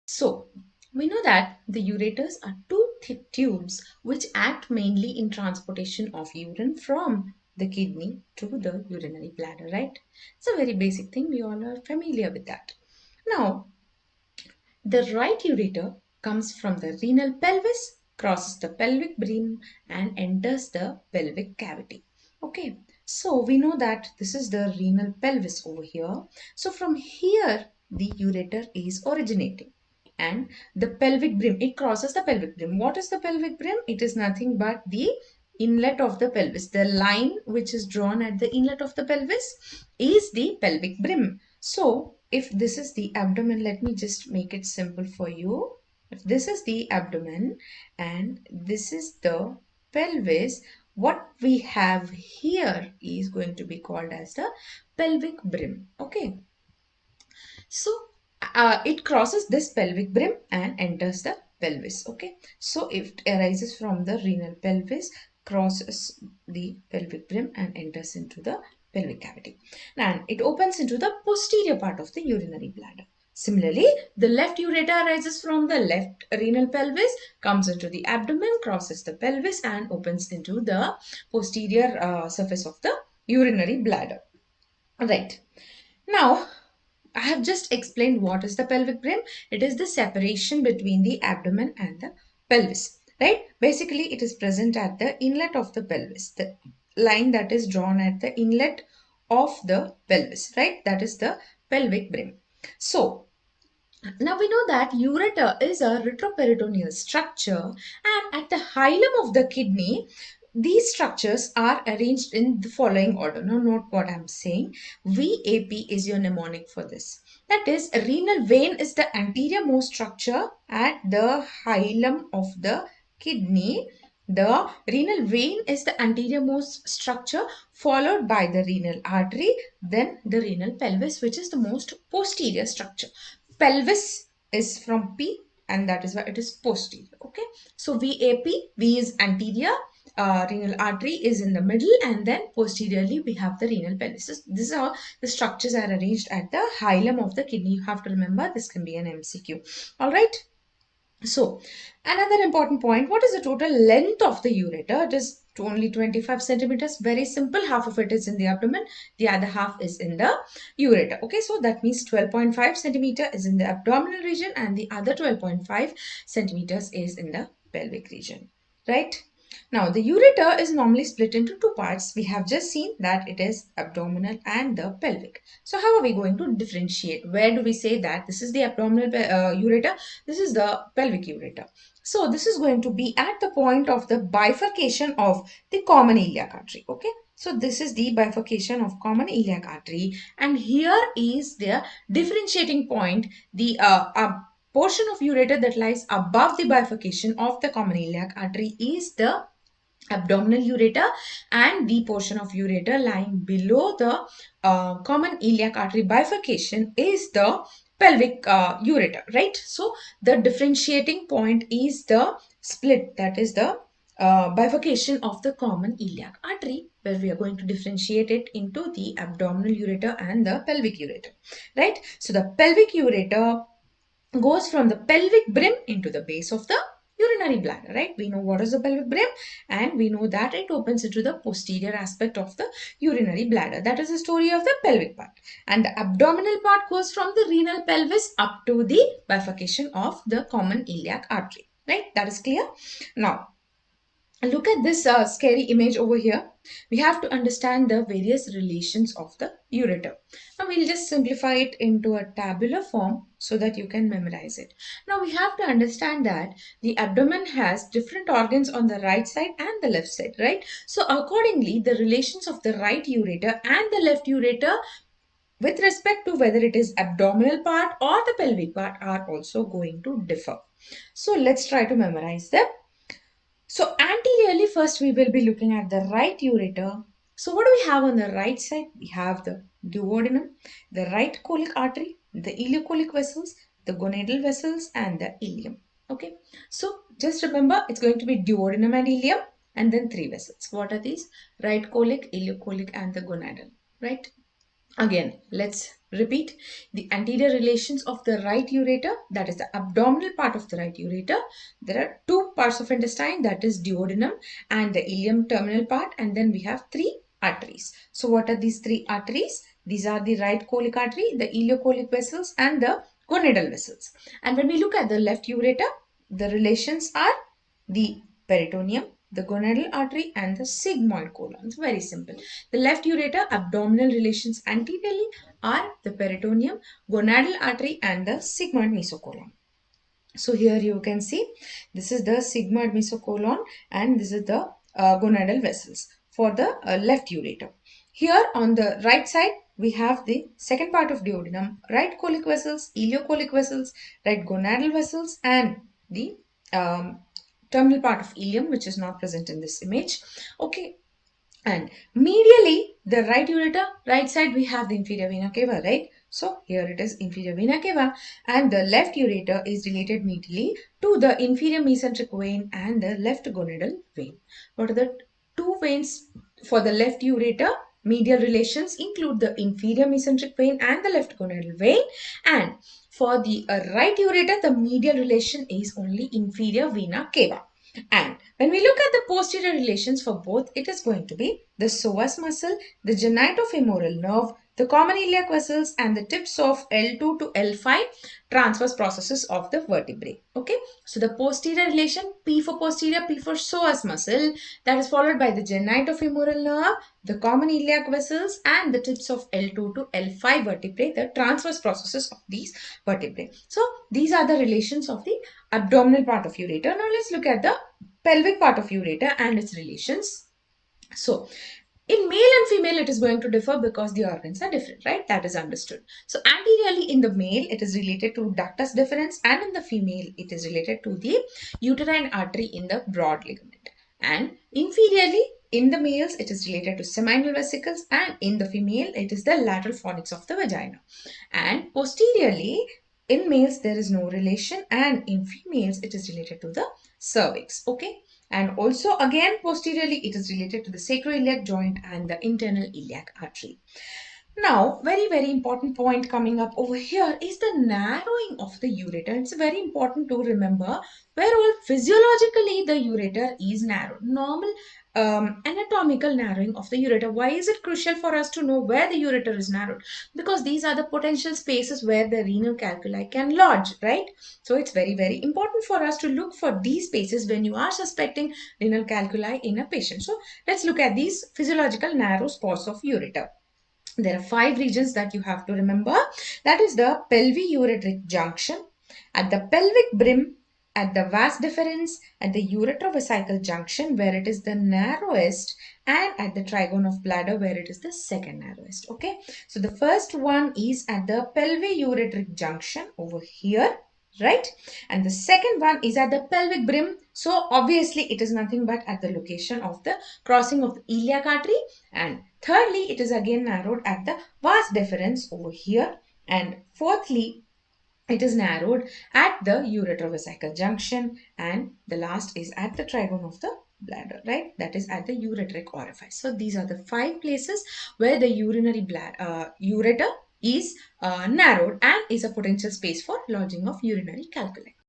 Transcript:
So, we know that the ureters are two thick tubes which act mainly in transportation of urine from the kidney to the urinary bladder, right? It's a very basic thing. We all are familiar with that. Now, the right ureter comes from the renal pelvis, crosses the pelvic brim and enters the pelvic cavity. Okay, so we know that this is the renal pelvis over here. So from here, the ureter is originating. And the pelvic brim, it crosses the pelvic brim. What is the pelvic brim? It is nothing but the inlet of the pelvis. The line which is drawn at the inlet of the pelvis is the pelvic brim. So if this is the abdomen, let me just make it simple for you. If this is the abdomen and this is the pelvis, what we have here is going to be called as the pelvic brim. Okay. So it crosses this pelvic brim and enters the pelvis. Okay. So it arises from the renal pelvis, crosses the pelvic brim and enters into the pelvic cavity. And it opens into the posterior part of the urinary bladder. Similarly, the left ureter arises from the left renal pelvis, comes into the abdomen, crosses the pelvis and opens into the posterior surface of the urinary bladder. Right. Now, I have just explained what is the pelvic brim. It is the separation between the abdomen and the pelvis, right? Basically, it is present at the inlet of the pelvis, the line that is drawn at the inlet of the pelvis, right? That is the pelvic brim. So, now we know that ureter is a retroperitoneal structure, and at the hilum of the kidney, these structures are arranged in the following order. Now note what I'm saying. VAP is your mnemonic for this. That is, renal vein is the anterior most structure at the hilum of the kidney. The renal vein is the anterior most structure, followed by the renal artery, then the renal pelvis, which is the most posterior structure. Pelvis is from P and that is why it is posterior. Okay. So VAP, V is anterior, renal artery is in the middle, and then posteriorly we have the renal pelvis. This is how the structures are arranged at the hilum of the kidney. You have to remember this can be an MCQ. All right. So, another important point, what is the total length of the ureter? It is only 25 centimeters. Very simple. Half of it is in the abdomen. The other half is in the ureter. Okay, so that means 12.5 centimeter is in the abdominal region and the other 12.5 centimeters is in the pelvic region. Right? Now, the ureter is normally split into two parts. We have just seen that it is abdominal and the pelvic. So, how are we going to differentiate? Where do we say that this is the abdominal ureter? This is the pelvic ureter. So, this is going to be at the point of the bifurcation of the common iliac artery. Okay. So, this is the bifurcation of common iliac artery. And here is the differentiating point, the portion of ureter that lies above the bifurcation of the common iliac artery is the abdominal ureter, and the portion of ureter lying below the common iliac artery bifurcation is the pelvic ureter, right? So the differentiating point is the split, that is the bifurcation of the common iliac artery, where we are going to differentiate it into the abdominal ureter and the pelvic ureter, right? So the pelvic ureter goes from the pelvic brim into the base of the urinary bladder, right? We know what is the pelvic brim and we know that it opens into the posterior aspect of the urinary bladder. That is the story of the pelvic part. And the abdominal part goes from the renal pelvis up to the bifurcation of the common iliac artery, right? That is clear. Now, look at this scary image over here. We have to understand the various relations of the ureter. Now we'll just simplify it into a tabular form so that you can memorize it. Now we have to understand that the abdomen has different organs on the right side and the left side, right? So accordingly, the relations of the right ureter and the left ureter with respect to whether it is abdominal part or the pelvic part are also going to differ. So let's try to memorize them. So anteriorly, first we will be looking at the right ureter. So what do we have on the right side? We have the duodenum, the right colic artery, the ileocolic vessels, the gonadal vessels, and the ileum. Okay. So just remember, it's going to be duodenum and ileum, and then three vessels. What are these? Right colic, ileocolic, and the gonadal. Right. Again, let's repeat the anterior relations of the right ureter, that is the abdominal part of the right ureter. There are two parts of intestine, that is duodenum and the ileum terminal part, and then we have three arteries. So what are these three arteries? These are the right colic artery, the ileocolic vessels, and the gonadal vessels. And when we look at the left ureter, the relations are the peritoneum, the gonadal artery, and the sigmoid colon. It's very simple. The left ureter abdominal relations anteriorly are the peritoneum, gonadal artery, and the sigmoid mesocolon. So here you can see this is the sigmoid mesocolon and this is the gonadal vessels for the left ureter. Here on the right side we have the second part of duodenum, right colic vessels, ileocolic vessels, right gonadal vessels, and the terminal part of ileum, which is not present in this image. Okay, and medially, the right ureter, right side, we have the inferior vena cava, right? So here it is inferior vena cava, and the left ureter is related medially to the inferior mesenteric vein and the left gonadal vein. What are the two veins for the left ureter? Medial relations include the inferior mesenteric vein and the left gonadal vein, and for the right ureter, the medial relation is only inferior vena cava. And when we look at the posterior relations for both, it is going to be the psoas muscle, the genitofemoral nerve, the common iliac vessels, and the tips of L2 to L5 transverse processes of the vertebrae. Okay, so the posterior relation, P for posterior, P for psoas muscle, that is followed by the genitofemoral nerve, the common iliac vessels, and the tips of L2 to L5 vertebrae, the transverse processes of these vertebrae. So these are the relations of the abdominal part of ureter. Now let's look at the pelvic part of ureter and its relations. So in male and female, it is going to differ because the organs are different, right? That is understood. So anteriorly in the male, it is related to ductus deferens, and in the female, it is related to the uterine artery in the broad ligament. And inferiorly, in the males, it is related to seminal vesicles, and in the female, it is the lateral fornix of the vagina. And posteriorly, in males, there is no relation, and in females, it is related to the cervix. Okay. And also again posteriorly it is related to the sacroiliac joint and the internal iliac artery. Now, very important point coming up over here is the narrowing of the ureter. It's very important to remember where all physiologically the ureter is narrowed. Normal anatomical narrowing of the ureter. Why is it crucial for us to know where the ureter is narrowed? Because these are the potential spaces where the renal calculi can lodge, right? So it's very important for us to look for these spaces when you are suspecting renal calculi in a patient. So let's look at these physiological narrow spots of ureter. There are 5 regions that you have to remember. That is the pelviureteric junction, at the pelvic brim, at the vas deferens, at the uretrovesical junction where it is the narrowest, and at the trigone of bladder where it is the second narrowest. Okay, so the first one is at the pelviureteric junction over here, right? And the second one is at the pelvic brim. So obviously it is nothing but at the location of the crossing of the iliac artery. And thirdly, it is again narrowed at the vas deferens over here. And fourthly, it is narrowed at the uretrovesical junction, and the last is at the trigone of the bladder, right? That is at the ureteric orifice. So these are the 5 places where the ureter is narrowed and is a potential space for lodging of urinary calculi.